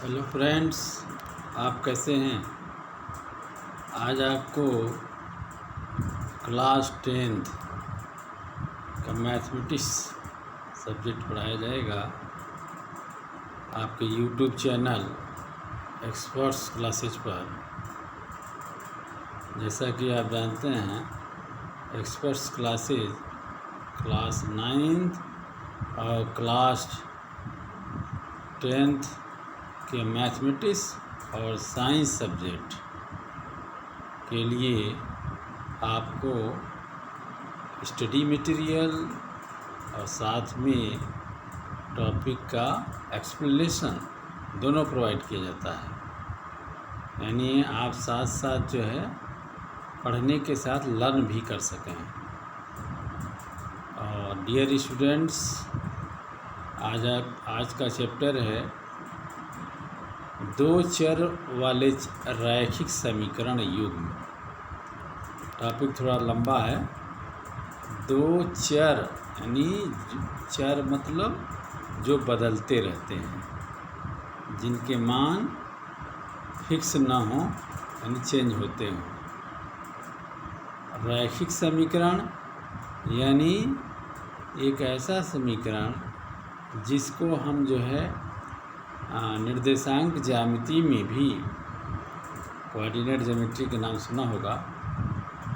Hello friends, आप कैसे हैं। आज आपको क्लास 10th का मैथमेटिक्स सब्जेक्ट पढ़ाया जाएगा आपके यूट्यूब चैनल एक्सपर्ट्स क्लासेज पर। जैसा कि आप जानते हैं, एक्सपर्ट्स क्लासेज क्लास 9th और क्लास 10th के मैथमेटिक्स और साइंस सब्जेक्ट के लिए आपको स्टडी मटेरियल और साथ में टॉपिक का एक्सप्लेनेशन दोनों प्रोवाइड किया जाता है। यानी आप साथ साथ जो है पढ़ने के साथ लर्न भी कर सकें। और डियर स्टूडेंट्स, आज का चैप्टर है दो चर वाले रैखिक समीकरण युग्म। टॉपिक थोड़ा लंबा है। दो चर यानी चर मतलब जो बदलते रहते हैं, जिनके मान फिक्स ना हो यानी चेंज होते हों। रैखिक समीकरण यानी एक ऐसा समीकरण जिसको हम जो है निर्देशांक ज्यामिति में भी कोऑर्डिनेट ज्योमेट्री के नाम सुना होगा,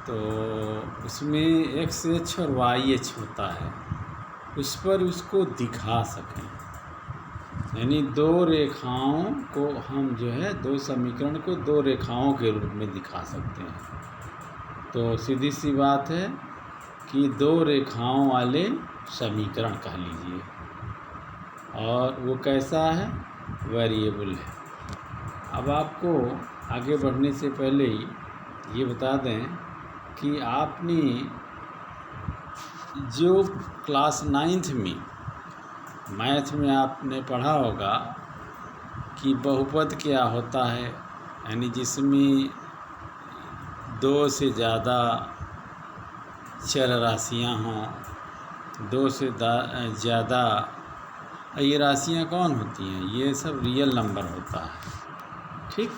तो उसमें एक्स एच और वाई एच होता है, उस पर उसको दिखा सकें। यानी दो रेखाओं को हम जो है दो समीकरण को दो रेखाओं के रूप में दिखा सकते हैं। तो सीधी सी बात है कि दो रेखाओं वाले समीकरण कह लीजिए। और वो कैसा है? वेरिएबल है। अब आपको आगे बढ़ने से पहले ही ये बता दें कि आपने जो क्लास 9th में मैथ में आपने पढ़ा होगा कि बहुपद क्या होता है, यानी जिसमें दो से ज़्यादा चर राशियाँ हों, दो से ज़्यादा। ये राशियाँ कौन होती हैं? ये सब रियल नंबर होता है। ठीक,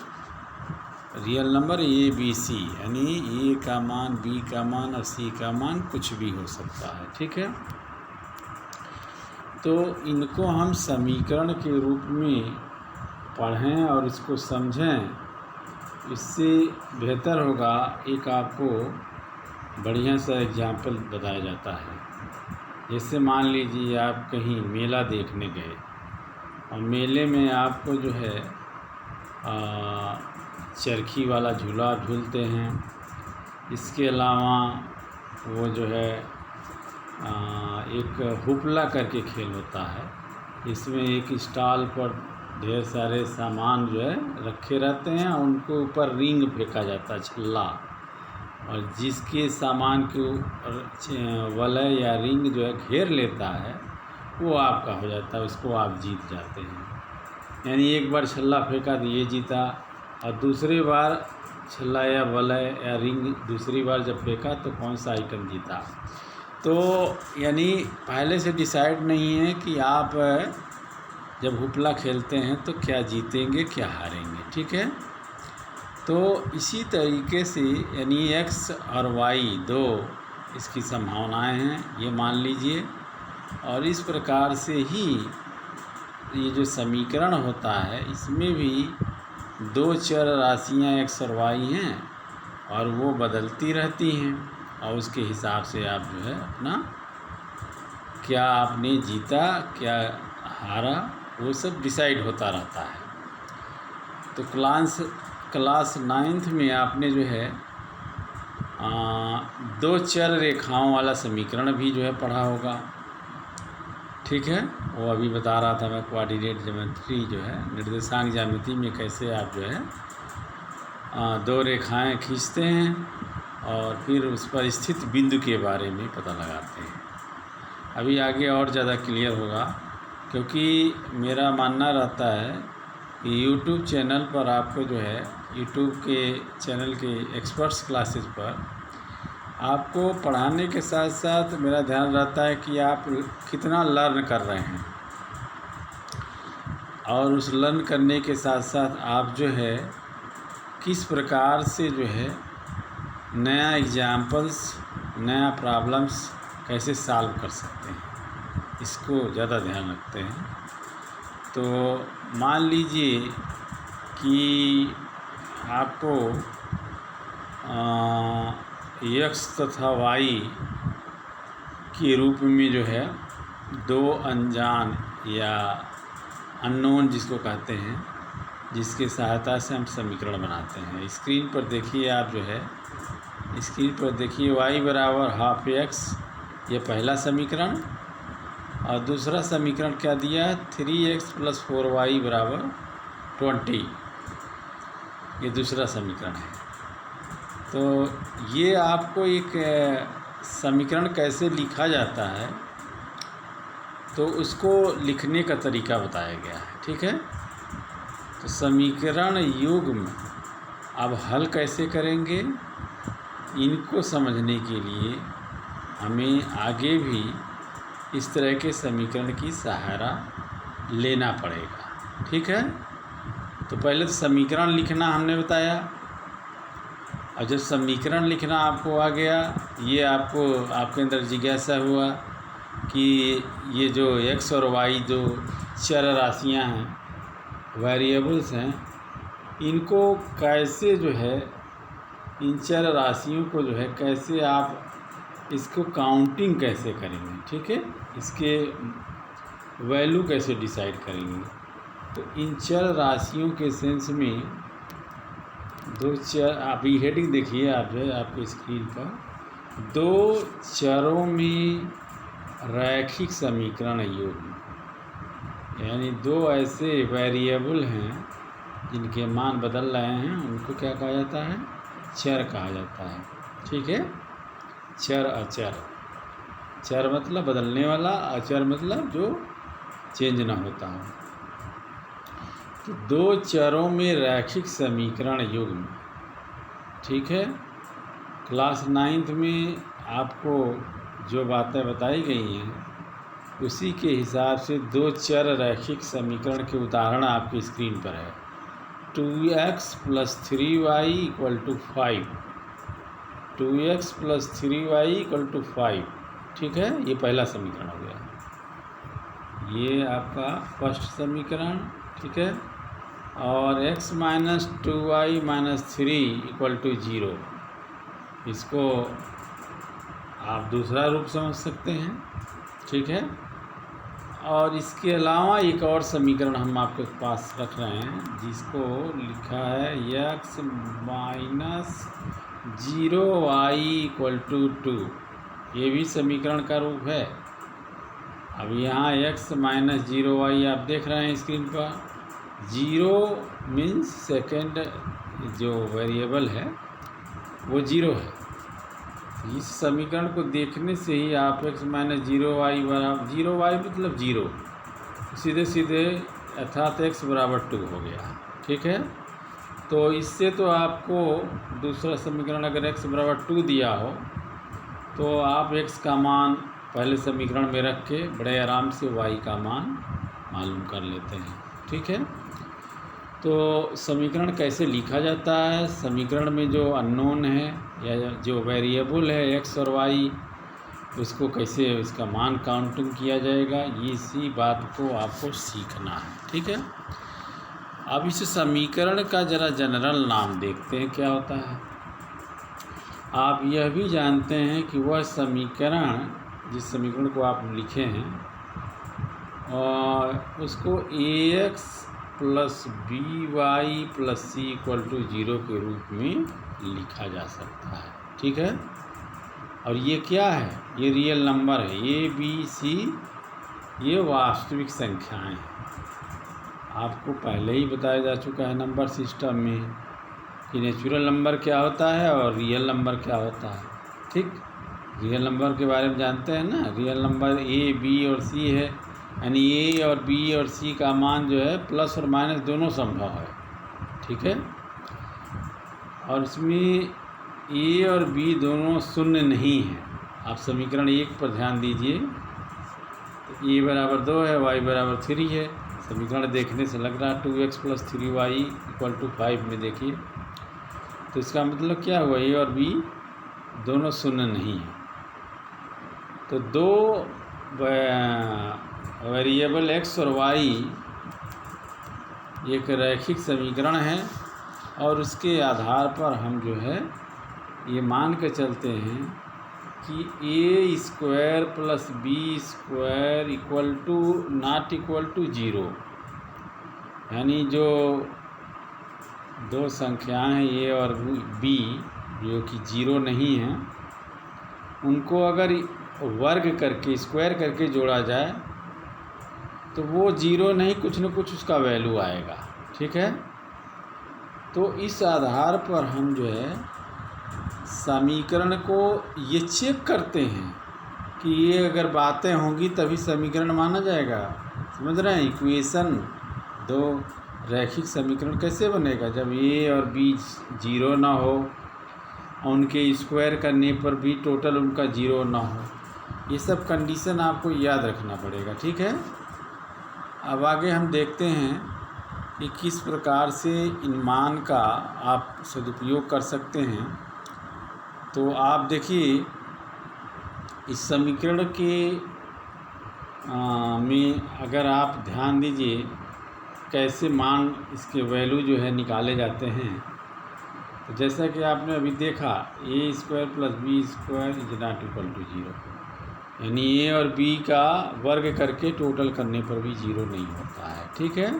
real number A B C, यानी ए का मान, बी का मान और सी का मान कुछ भी हो सकता है। ठीक है, तो इनको हम समीकरण के रूप में पढ़ें और इसको समझें, इससे बेहतर होगा। एक आपको बढ़िया सा एग्जाम्पल बताया जाता है। जैसे मान लीजिए आप कहीं मेला देखने गए और मेले में आपको जो है चरखी वाला झूला झूलते हैं। इसके अलावा वो जो है एक हुपला करके खेल होता है। इसमें एक स्टॉल पर ढेर सारे सामान जो है रखे रहते हैं, उनको ऊपर रिंग फेंका जाता है, छल्ला, और जिसके सामान के वलय या रिंग जो है घेर लेता है वो आपका हो जाता है, उसको आप जीत जाते हैं। यानी एक बार छल्ला फेंका तो ये जीता, और दूसरी बार छल्ला या वलय या रिंग दूसरी बार जब फेंका तो कौन सा आइटम जीता। तो यानी पहले से डिसाइड नहीं है कि आप जब हुपला खेलते हैं तो क्या जीतेंगे क्या हारेंगे। ठीक है, तो इसी तरीके से यानी एक्स और वाई दो इसकी संभावनाएं हैं, ये मान लीजिए। और इस प्रकार से ही ये जो समीकरण होता है, इसमें भी दो चर राशियां एक्स और वाई हैं और वो बदलती रहती हैं, और उसके हिसाब से आप जो है अपना क्या आपने जीता क्या हारा वो सब डिसाइड होता रहता है। तो क्लास 9th में आपने जो है दो चर रेखाओं वाला समीकरण भी जो है पढ़ा होगा। ठीक है, वो अभी बता रहा था मैं, कोऑर्डिनेट ज्योमेट्री जो है निर्देशांक ज्यामिति में कैसे आप जो है दो रेखाएं खींचते हैं और फिर उस पर स्थित बिंदु के बारे में पता लगाते हैं। अभी आगे और ज़्यादा क्लियर होगा, क्योंकि मेरा मानना रहता है कि यूट्यूब चैनल पर आपको जो है यूट्यूब के चैनल के एक्सपर्ट्स क्लासेस पर आपको पढ़ाने के साथ साथ मेरा ध्यान रहता है कि आप कितना लर्न कर रहे हैं। और उस लर्न करने के साथ साथ आप जो है किस प्रकार से जो है नया एग्जाम्पल्स, नया प्रॉब्लम्स कैसे सॉल्व कर सकते हैं, इसको ज़्यादा ध्यान रखते हैं। तो मान लीजिए कि आपको x तथा y के रूप में जो है दो अनजान या अननोन जिसको कहते हैं, जिसके सहायता से हम समीकरण बनाते हैं। स्क्रीन पर देखिए, आप जो है स्क्रीन पर देखिए y बराबर हाफ एक्स, ये पहला समीकरण, और दूसरा समीकरण क्या दिया है 3x + 4y बराबर 20, ये दूसरा समीकरण है। तो ये आपको एक समीकरण कैसे लिखा जाता है तो उसको लिखने का तरीका बताया गया है, ठीक है। तो समीकरण युग्म अब हल कैसे करेंगे, इनको समझने के लिए हमें आगे भी इस तरह के समीकरण की सहारा लेना पड़ेगा, ठीक है। तो पहले तो समीकरण लिखना हमने बताया, और जब समीकरण लिखना आपको आ गया, ये आपको आपके अंदर जिज्ञासा हुआ कि ये जो x और y जो चर राशियां हैं, वेरिएबल्स हैं, इनको कैसे जो है, इन चर राशियों को जो है कैसे आप इसको काउंटिंग कैसे करेंगे, ठीक है, इसके वैल्यू कैसे डिसाइड करेंगे। तो इन चर राशियों के सेंस में दो चर, आप ये हेडिंग देखिए, आप जो है आपके स्क्रीन पर, दो चरों में रैखिक समीकरण युग्म, यानी दो ऐसे वेरिएबल हैं जिनके मान बदल रहे हैं, उनको क्या कहा जाता है, चर कहा जाता है, ठीक है। चर अचर, चर मतलब बदलने वाला, अचर मतलब जो चेंज ना होता हो। तो दो चरों में रैखिक समीकरण युग्म, ठीक है। क्लास 9th में आपको जो बातें बताई गई हैं उसी के हिसाब से दो चर रैखिक समीकरण के उदाहरण आपकी स्क्रीन पर है। 2x + 3y = 5, 2x + 3y = 5, ठीक है, ये पहला समीकरण हो गया, ये आपका फर्स्ट समीकरण, ठीक है। और x - 2y - 3 = 0, इसको आप दूसरा रूप समझ सकते हैं, ठीक है। और इसके अलावा एक और समीकरण हम आपके पास रख रहे हैं जिसको लिखा है x - 0y = 2, ये भी समीकरण का रूप है। अब यहाँ x - 0y आप देख रहे हैं स्क्रीन पर, 0 मीन्स सेकेंड जो वेरिएबल है वो 0 है। इस समीकरण को देखने से ही आप x - 0y बराबर 0y मतलब 0, सीधे सीधे अर्थात x बराबर 2 हो गया, ठीक है। तो इससे तो आपको दूसरा समीकरण अगर x बराबर 2 दिया हो तो आप x का मान पहले समीकरण में रख के बड़े आराम से y का मान मालूम कर लेते हैं, ठीक है। तो समीकरण कैसे लिखा जाता है, समीकरण में जो अननोन है या जो वेरिएबल है x और y, उसको कैसे इसका मान काउंटिंग किया जाएगा, इसी बात को आपको सीखना है, ठीक है। अब इस समीकरण का ज़रा जनरल नाम देखते हैं क्या होता है। आप यह भी जानते हैं कि वह समीकरण, जिस समीकरण को आप लिखे हैं, और उसको ax + by + c = 0 के रूप में लिखा जा सकता है, ठीक है। और ये क्या है, ये रियल नंबर है, a b c ये वास्तविक संख्याएं हैं। आपको पहले ही बताया जा चुका है नंबर सिस्टम में कि नेचुरल नंबर क्या होता है और रियल नंबर क्या होता है, ठीक। रियल नंबर के बारे में जानते हैं ना, रियल नंबर a b और c है, यानी a और b और c का मान जो है प्लस और माइनस दोनों संभव है, ठीक है। और इसमें a और b दोनों शून्य नहीं है। आप समीकरण 1 पर ध्यान दीजिए, तो a बराबर 2 है, y बराबर 3 है, समीकरण देखने से लग रहा है 2x plus 3y equal to 5 में देखिए, तो इसका मतलब क्या हुआ, ए और बी दोनों शून्य नहीं है। तो दो वेरिएबल x और y एक रैखिक समीकरण है और उसके आधार पर हम जो है ये मान के चलते हैं कि A square plus B square equal to not equal to zero, यानी जो दो संख्याएं हैं ए और बी जो कि ज़ीरो नहीं हैं, उनको अगर वर्ग करके स्क्वायर करके जोड़ा जाए तो वो ज़ीरो नहीं, कुछ न कुछ उसका वैल्यू आएगा। ठीक है, तो इस आधार पर हम जो है समीकरण को ये चेक करते हैं कि ये अगर बातें होंगी तभी समीकरण माना जाएगा। समझ रहे हैं? इक्वेशन, दो रैखिक समीकरण कैसे बनेगा जब ए और बी ज़ीरो ना हो, उनके स्क्वायर करने पर भी टोटल उनका ज़ीरो ना हो। ये सब कंडीशन आपको याद रखना पड़ेगा। ठीक है, अब आगे हम देखते हैं कि किस प्रकार से इन मान का आप सदुपयोग कर सकते हैं। तो आप देखिए इस समीकरण के में अगर आप ध्यान दीजिए कैसे मान इसके वैल्यू जो है निकाले जाते हैं। तो जैसा कि आपने अभी देखा A square plus B square is not equal to zero, यानी ए और बी का वर्ग करके टोटल करने पर भी ज़ीरो नहीं होता है। ठीक है,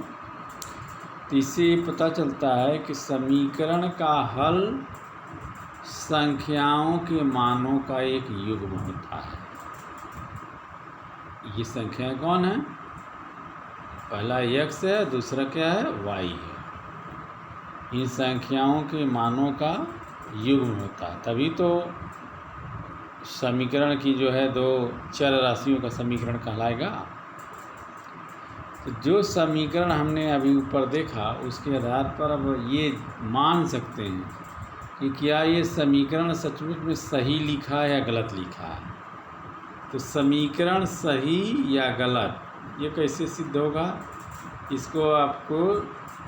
तो इससे पता चलता है कि समीकरण का हल संख्याओं के मानों का एक युग्म होता है। ये संख्याएं कौन है? पहला x है, दूसरा क्या है? y है। इन संख्याओं के मानों का युग्म होता है, तभी तो समीकरण की जो है दो चर राशियों का समीकरण कहलाएगा। तो जो समीकरण हमने अभी ऊपर देखा उसके आधार पर अब ये मान सकते हैं कि क्या ये समीकरण सचमुच में सही लिखा है या गलत लिखा है। तो समीकरण सही या गलत ये कैसे सिद्ध होगा, इसको आपको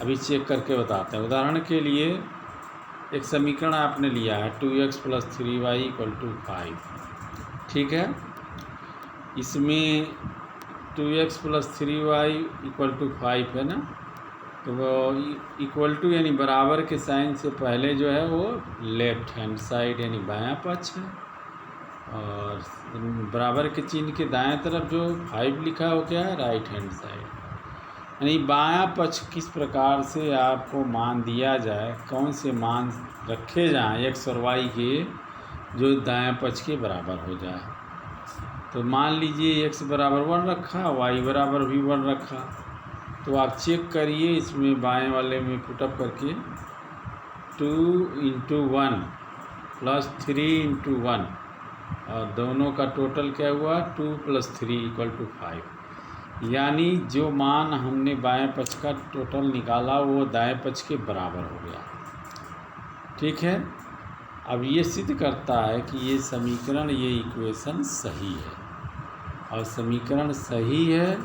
अभी चेक करके बताते हैं। उदाहरण के लिए एक समीकरण आपने लिया है 2x plus 3y equal to 5। ठीक है, इसमें 2x plus 3y equal to 5 है ना, तो वो इक्वल टू यानी बराबर के साइन से पहले जो है वो लेफ्ट हैंड साइड यानी बायां पक्ष है, और बराबर के चिन्ह के दाएं तरफ जो 5 लिखा है वो क्या है? Right hand side. यानी बायां पक्ष किस प्रकार से आपको मान दिया जाए, कौन से मान रखे जाएं एक्स और वाई के जो दाएं पक्ष के बराबर हो जाए। तो मान लीजिए एक्स बराबर 1 रखा, वाई बराबर भी 1 रखा, तो आप चेक करिए इसमें बाएं वाले में पुटअप करके 2 इंटू 1 प्लस 3 इंटू 1, और दोनों का टोटल क्या हुआ? 2 प्लस 3 इक्वल टू 5। यानी जो मान हमने बाएं पक्ष का टोटल निकाला वो दाएं पक्ष के बराबर हो गया। ठीक है, अब ये सिद्ध करता है कि ये समीकरण, ये इक्वेशन सही है, और समीकरण सही है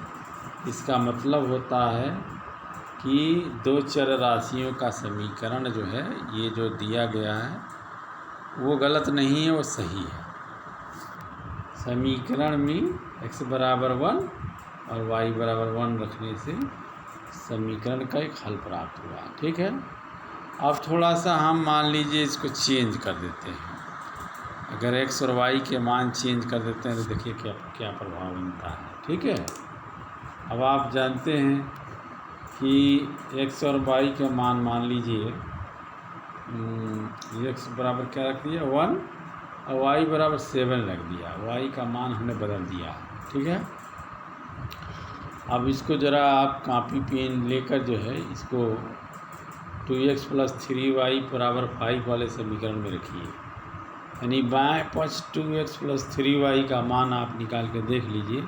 इसका मतलब होता है कि दो चर राशियों का समीकरण जो है ये जो दिया गया है वो गलत नहीं है, वो सही है। समीकरण में x बराबर 1 और y बराबर 1 रखने से समीकरण का एक हल प्राप्त हुआ। ठीक है, अब थोड़ा सा हम मान लीजिए इसको चेंज कर देते हैं। अगर x और y के मान चेंज कर देते हैं तो देखिए क्या क्या प्रभाव बनता है। ठीक है, अब आप जानते हैं कि x और y का मान लीजिए x बराबर क्या रख दिया 1 और y बराबर 7 रख दिया, y का मान हमने बदल दिया। ठीक है, अब इसको ज़रा आप कॉपी पेन लेकर जो है इसको 2x प्लस 3y बराबर 5 वाले समीकरण में रखिए। यानी बाएं पक्ष 2x प्लस 3y का मान आप निकाल के देख लीजिए,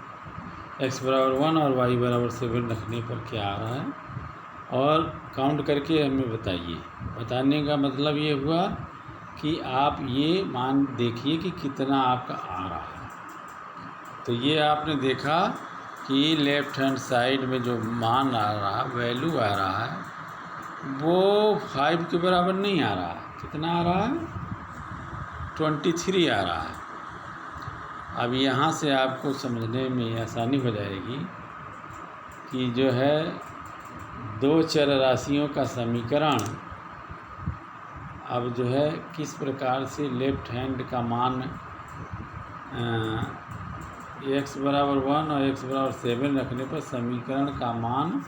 x बराबर 1 और y बराबर 7 रखने पर क्या आ रहा है, और काउंट करके हमें बताइए। बताने का मतलब ये हुआ कि आप ये मान देखिए कि कितना आपका आ रहा है। तो ये आपने देखा कि लेफ्ट हैंड साइड में जो मान आ रहा, वैल्यू आ रहा है, वो 5 के बराबर नहीं आ रहा। कितना आ रहा है? 23 आ रहा है। अब यहाँ से आपको समझने में आसानी हो जाएगी कि जो है दो चर राशियों का समीकरण अब जो है किस प्रकार से लेफ्ट हैंड का मान x बराबर 1 और x बराबर 7 रखने पर समीकरण का मान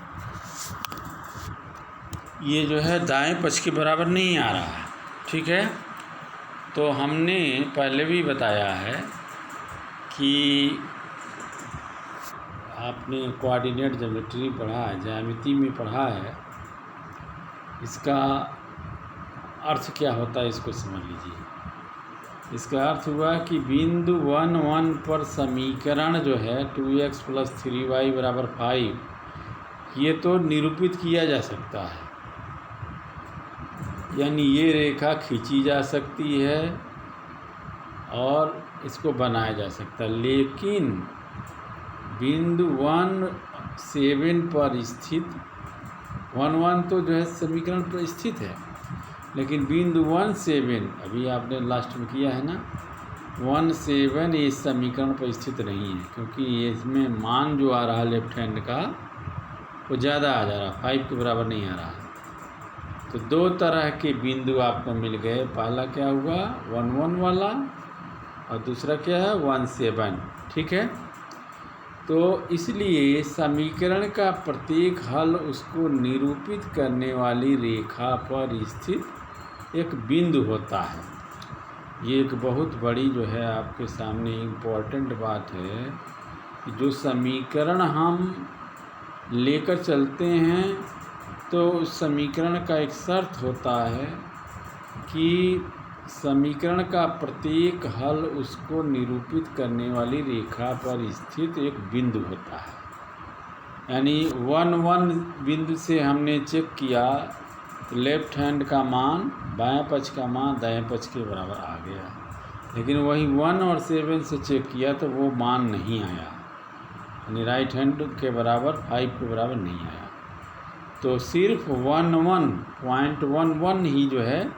ये जो है दाएं पक्ष के बराबर नहीं आ रहा है। ठीक है, तो हमने पहले भी बताया है कि आपने कोऑर्डिनेट ज्योमेट्री पढ़ा है, ज्यामिति में पढ़ा है, इसका अर्थ क्या होता है इसको समझ लीजिए। इसका अर्थ हुआ कि बिंदु 1 1 पर समीकरण जो है 2x + 3y = 5, ये तो निरूपित किया जा सकता है, यानी ये रेखा खींची जा सकती है और इसको बनाया जा सकता है। लेकिन बिंदु 1 7 पर स्थित 1 1 तो जो है समीकरण पर स्थित है, लेकिन बिंदु 1 7 अभी आपने लास्ट में किया है ना, 1 7 इस समीकरण पर स्थित नहीं है, क्योंकि इसमें मान जो आ रहा है लेफ्ट हैंड का वो ज़्यादा आ जा रहा, 5 के बराबर नहीं आ रहा। तो दो तरह के बिंदु आपको मिल गए। पहला क्या हुआ 1 1 वाला, और दूसरा क्या है 1 7। ठीक है, तो इसलिए समीकरण का प्रत्येक हल उसको निरूपित करने वाली रेखा पर स्थित एक बिंदु होता है। ये एक बहुत बड़ी जो है आपके सामने इम्पोर्टेंट बात है कि जो समीकरण हम लेकर चलते हैं तो उस समीकरण का एक शर्त होता है कि समीकरण का प्रत्येक हल उसको निरूपित करने वाली रेखा पर स्थित एक बिंदु होता है। यानी 1 1 बिंदु से हमने चेक किया तो लेफ्ट हैंड का मान, बाएं पक्ष का मान दाएं पक्ष के बराबर आ गया, लेकिन वही 1 और 7 से चेक किया तो वो मान नहीं आया, यानी राइट हैंड के बराबर 5 के बराबर नहीं आया। तो सिर्फ 1.11 ही जो है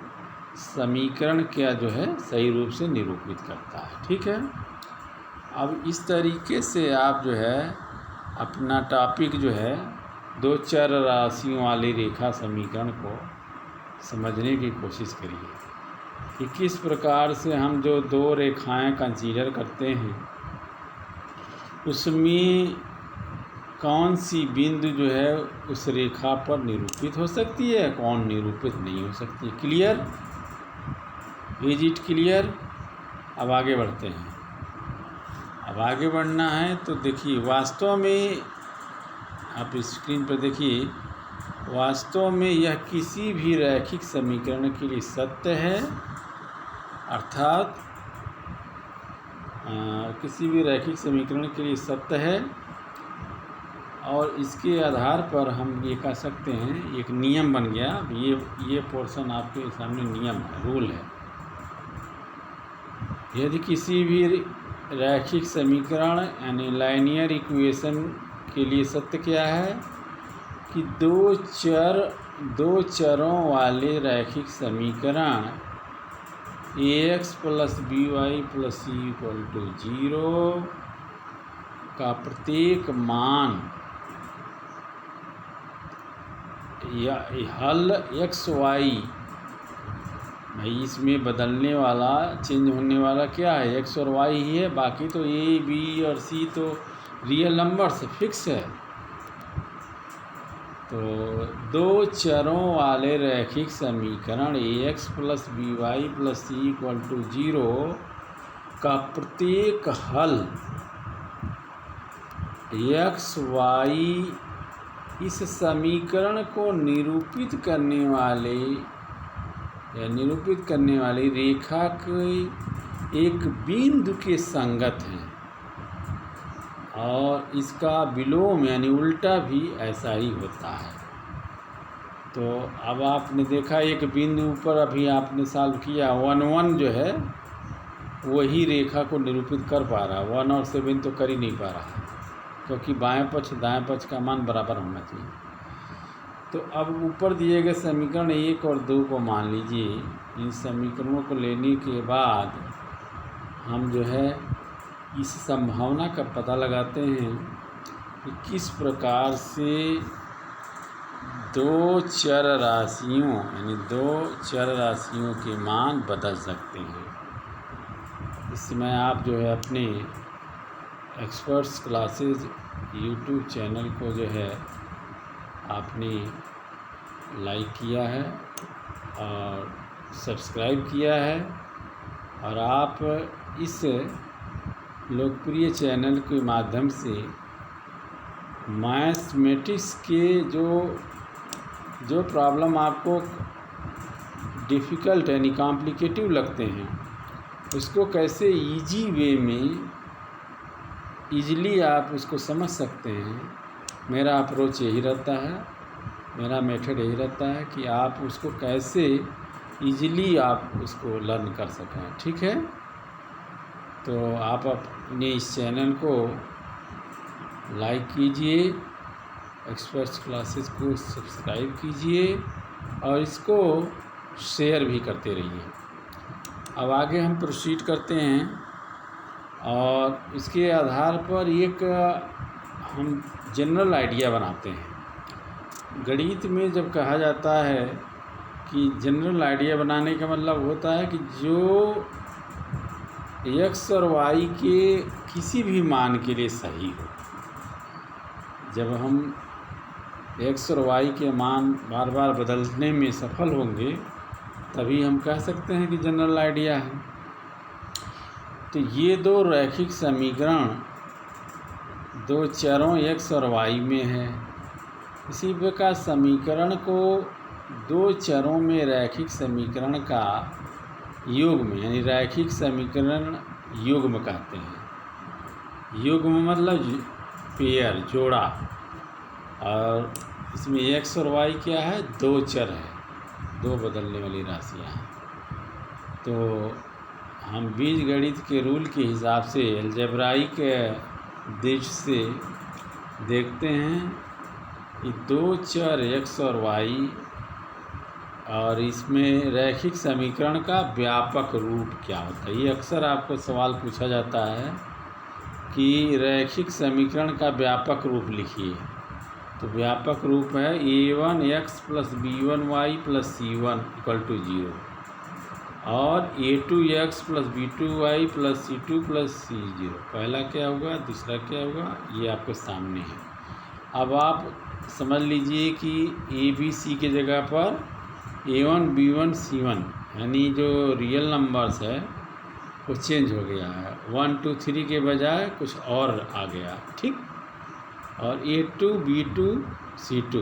समीकरण क्या जो है सही रूप से निरूपित करता है। ठीक है, अब इस तरीके से आप जो है अपना टॉपिक जो है दो चर राशियों वाली रेखा समीकरण को समझने की कोशिश करिए कि किस प्रकार से हम जो दो रेखाएं कंसीडर करते हैं उसमें कौन सी बिंदु जो है उस रेखा पर निरूपित हो सकती है, कौन निरूपित नहीं हो सकती है। क्लियर? Is it clear? अब आगे बढ़ते हैं। अब आगे बढ़ना है तो देखिए, वास्तव में आप स्क्रीन पर देखिए, वास्तव में यह किसी भी रैखिक समीकरण के लिए सत्य है, अर्थात किसी भी रैखिक समीकरण के लिए सत्य है, और इसके आधार पर हम ये कह सकते हैं एक नियम बन गया। ये पोर्शन आपके सामने नियम है, रूल है। यदि किसी भी रैखिक समीकरण यानी लाइनियर इक्वेशन के लिए सत्य क्या है कि दो चरों वाले रैखिक समीकरण ax + by + c = 0 का प्रत्येक मान या हल x y, भाई इसमें बदलने वाला, चेंज होने वाला क्या है, x और y ही है, बाकी तो a b और c तो रियल नंबर्स फिक्स है। तो दो चरों वाले रैखिक समीकरण ax + by + c = 0 का प्रत्येक हल x y इस समीकरण को निरूपित करने वाली रेखा के एक बिंदु के संगत है, और इसका विलोम यानी उल्टा भी ऐसा ही होता है। तो अब आपने देखा एक बिंदु ऊपर अभी आपने सॉल्व किया 1 1 जो है वही रेखा को निरूपित कर पा रहा, 1 और 7 तो कर ही नहीं पा रहा, क्योंकि बाएं पक्ष दाएं पक्ष का मान बराबर होना चाहिए। तो अब ऊपर दिए गए समीकरण 1 और 2 को मान लीजिए। इन समीकरणों को लेने के बाद हम जो है इस संभावना का पता लगाते हैं कि किस प्रकार से दो चर राशियों यानी दो चर राशियों के मान बदल सकते हैं। इसमें आप जो है अपने एक्सपर्ट्स क्लासेस यूट्यूब चैनल को जो है आपने लाइक किया है और सब्सक्राइब किया है, और आप इस लोकप्रिय चैनल के माध्यम से मैथमेटिक्स के जो प्रॉब्लम आपको डिफ़िकल्ट यानी कॉम्प्लिकेटिव लगते हैं उसको कैसे इजी वे में ईज़िली आप उसको समझ सकते हैं। मेरा अप्रोच यही रहता है, मेरा मेथड यही रहता है कि आप उसको कैसे ईज़िली आप उसको लर्न कर सकें। ठीक है, तो आप अपने इस चैनल को लाइक कीजिए, एक्सपर्ट्स क्लासेस को सब्सक्राइब कीजिए और इसको शेयर भी करते रहिए। अब आगे हम प्रोसीड करते हैं और इसके आधार पर एक हम जनरल आइडिया बनाते हैं। गणित में जब कहा जाता है कि जनरल आइडिया बनाने का मतलब होता है कि जो x और y के किसी भी मान के लिए सही हो। जब हम x और y के मान बार बार बदलने में सफल होंगे तभी हम कह सकते हैं कि जनरल आइडिया है। तो ये दो रैखिक समीकरण दो चरों x और y में है। इसी प्रकार समीकरण को दो चरों में रैखिक समीकरण का युग्म यानी रैखिक समीकरण युग्म कहते हैं। युग्म मतलब पेयर, जोड़ा। और इसमें x और y क्या है? दो चर है, दो बदलने वाली राशियाँ हैं। तो हम बीजगणित के रूल के हिसाब से अलजेब्राइक दृष्टि से देखते हैं कि दो चर x और y और इसमें रैखिक समीकरण का व्यापक रूप क्या होता है। ये अक्सर आपको सवाल पूछा जाता है कि रैखिक समीकरण का व्यापक रूप लिखिए। तो व्यापक रूप है a1x + b1y + c1 = 0 और a2x + b2y + c2 + c0। पहला क्या होगा, दूसरा क्या होगा, ये आपके सामने है। अब आप समझ लीजिए कि a b c के जगह पर a1 b1 c1 यानी जो रियल नंबर्स है वो चेंज हो गया है। 1 2 3 के बजाय कुछ और आ गया। ठीक, और a2 b2 c2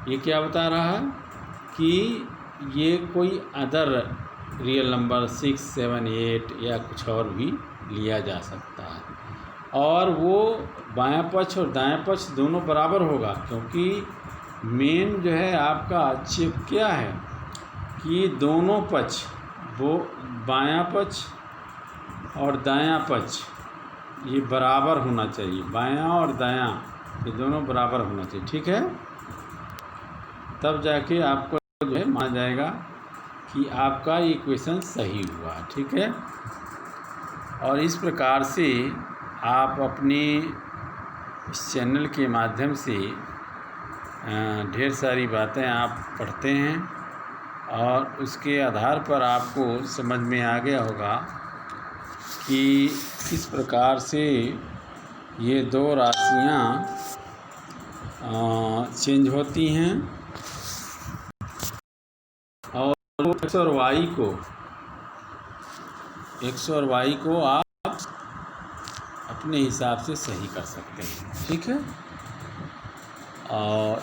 ये क्या बता रहा है कि ये कोई अदर रियल नंबर 6 7 8 या कुछ और भी लिया जा सकता है। और वो बायां पक्ष और दायां पक्ष दोनों बराबर होगा, क्योंकि मेन जो है आपका अचीव क्या है कि दोनों पक्ष, वो बायां पक्ष और दायां पक्ष ये बराबर होना चाहिए। बायां और दायां ये दोनों बराबर होना चाहिए। ठीक है, तब जाके आपको जो है माना जाएगा कि आपका इक्वेशन सही हुआ। ठीक है, और इस प्रकार से आप अपने इस चैनल के माध्यम से ढेर सारी बातें आप पढ़ते हैं और उसके आधार पर आपको समझ में आ गया होगा कि किस प्रकार से ये दो राशियाँ चेंज होती हैं और x और y को आप अपने हिसाब से सही कर सकते हैं। ठीक है, और